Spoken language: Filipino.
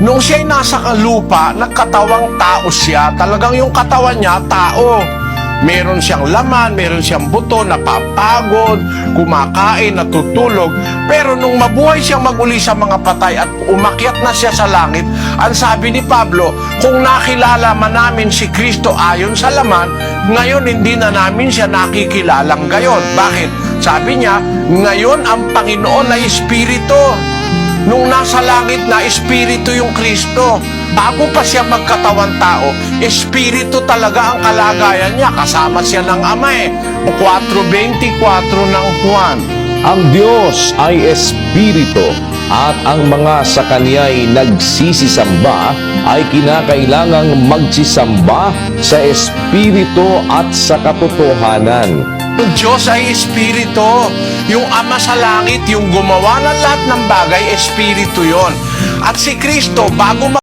Nung siya'y nasa lupa, nagkatawang tao siya. Talagang yung katawan niya, tao. Meron siyang laman, meron siyang buto, napapagod, kumakain, natutulog. Pero nung mabuhay siyang maguli sa mga patay at umakyat na siya sa langit, ang sabi ni Pablo, kung nakilala man namin si Kristo ayon sa laman, ngayon hindi na namin siya nakikilalang gayon. Bakit? Sabi niya, ngayon ang Panginoon ay Espiritu. Nung nasa langit na, Espiritu yung Kristo. Bago pa siya magkatawan tao, Espiritu talaga ang kalagayan niya. Kasama siya ng Ama eh. 4:24 ng Juan. Ang Diyos ay Espiritu at ang mga sa Kanya'y nagsisisamba ay kinakailangang magsisamba sa Espiritu at sa katotohanan. Ang Diyos ay Espiritu. Yung Ama sa langit, yung gumawa ng lahat ng bagay, Espiritu yon. At si Kristo, bago